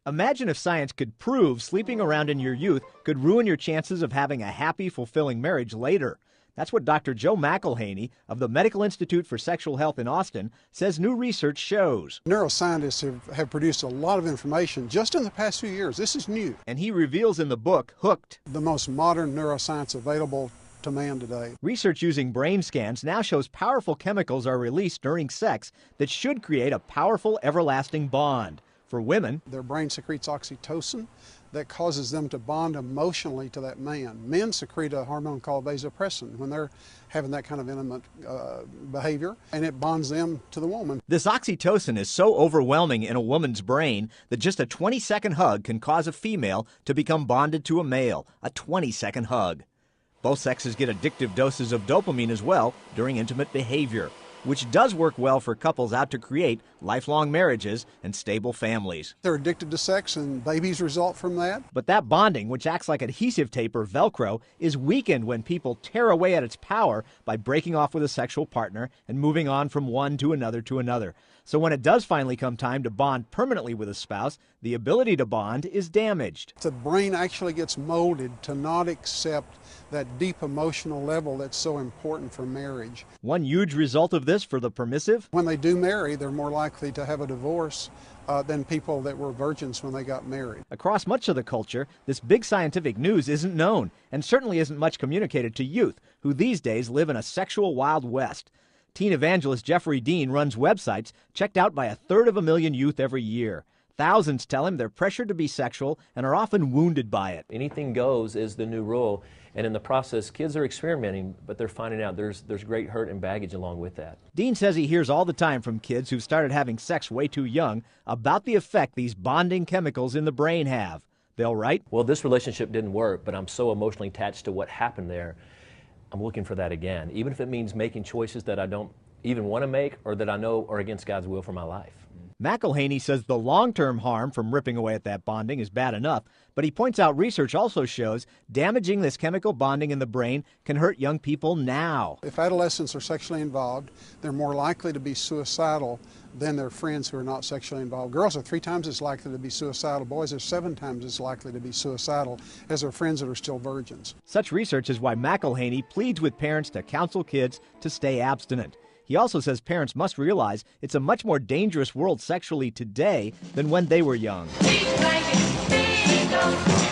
Imagine if science could prove sleeping around in your youth could ruin your chances of having a happy, fulfilling marriage later. That's what Dr. Joe McElhaney of the Medical Institute for Sexual Health in Austin says new research shows. Neuroscientists have produced a lot of information just in the past few years. This is new. And he reveals in the book, Hooked, the most modern neuroscience available to man today. Research using brain scans now shows powerful chemicals are released during sex that should create a powerful, everlasting bond. For women, their brain secretes oxytocin that causes them to bond emotionally to that man. Men secrete a hormone called vasopressin when they're having that kind of intimate behavior, and it bonds them to the woman. This oxytocin is so overwhelming in a woman's brain that just a 20-second hug can cause a female to become bonded to a male. A 20-second hug. Both sexes get addictive doses of dopamine as well during intimate behavior, which does work well for couples out to create lifelong marriages and stable families. They're addicted to sex and babies result from that. But that bonding, which acts like adhesive tape or Velcro, is weakened when people tear away at its power by breaking off with a sexual partner and moving on from one to another to another. So when it does finally come time to bond permanently with a spouse, the ability to bond is damaged. The brain actually gets molded to not accept that deep emotional level that's so important for marriage. One huge result of this for the permissive? When they do marry, they're more likely to have a divorce than people that were virgins when they got married. Across much of the culture, this big scientific news isn't known, and certainly isn't much communicated to youth, who these days live in a sexual Wild West. Teen evangelist Jeffrey Dean runs websites checked out by 250,000 youth every year. Thousands tell him they're pressured to be sexual and are often wounded by it. Anything goes is the new rule, and in the process, kids are experimenting, but they're finding out there's great hurt and baggage along with that. Dean says he hears all the time from kids who've started having sex way too young about the effect these bonding chemicals in the brain have. They'll write, "Well, this relationship didn't work, but I'm so emotionally attached to what happened there. I'm looking for that again, even if it means making choices that I don't even want to make or that I know are against God's will for my life." McElhaney says the long-term harm from ripping away at that bonding is bad enough, but he points out research also shows damaging this chemical bonding in the brain can hurt young people now. If adolescents are sexually involved, they're more likely to be suicidal than their friends who are not sexually involved. Girls are 3 times as likely to be suicidal. Boys are 7 times as likely to be suicidal as their friends that are still virgins. Such research is why McElhaney pleads with parents to counsel kids to stay abstinent. He also says parents must realize it's a much more dangerous world sexually today than when they were young.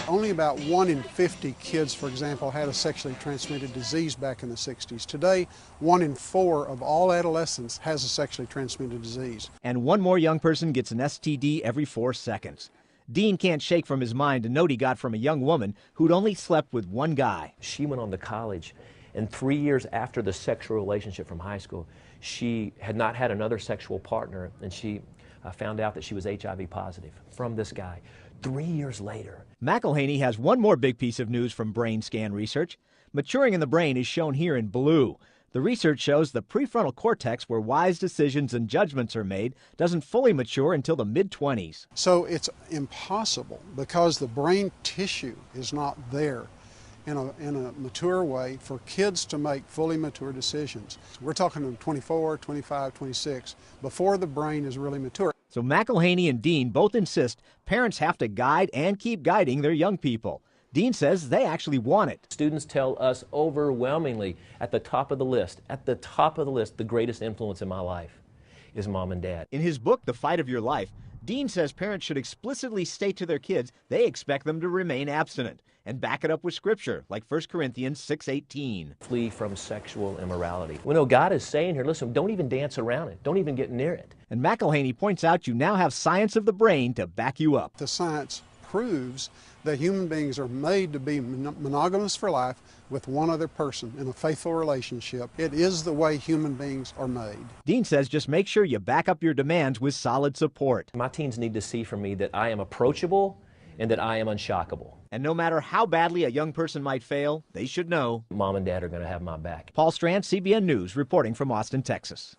Only about 1 in 50 kids, for example, had a sexually transmitted disease back in the 60s. Today, 1 in 4 of all adolescents has a sexually transmitted disease. And 1 more young person gets an STD every 4 seconds. Dean can't shake from his mind a note he got from a young woman who'd only slept with 1 guy. She went on to college, and 3 years after the sexual relationship from high school, she had not had another sexual partner, and she found out that she was HIV positive from this guy 3 years later. McElhaney has 1 more big piece of news from brain scan research. Maturing in the brain is shown here in blue. The research shows the prefrontal cortex, where wise decisions and judgments are made, doesn't fully mature until the mid-20s. So it's impossible, because the brain tissue is not there in a mature way, for kids to make fully mature decisions. We're talking 24, 25, 26, before the brain is really mature. So McElhaney and Dean both insist parents have to guide and keep guiding their young people. Dean says they actually want it. Students tell us overwhelmingly at the top of the list, the greatest influence in my life is mom and dad. In his book, The Fight of Your Life, Dean says parents should explicitly state to their kids they expect them to remain abstinent and back it up with scripture, like 1 Corinthians 6:18. Flee from sexual immorality. Well, no, God is saying here, listen, don't even dance around it. Don't even get near it. And McElhaney points out you now have science of the brain to back you up. The science proves that human beings are made to be monogamous for life with one other person in a faithful relationship. It is the way human beings are made. Dean says just make sure you back up your demands with solid support. My teens need to see from me that I am approachable and that I am unshockable. And no matter how badly a young person might fail, they should know Mom and Dad are going to have my back. Paul Strand, CBN News, reporting from Austin, Texas.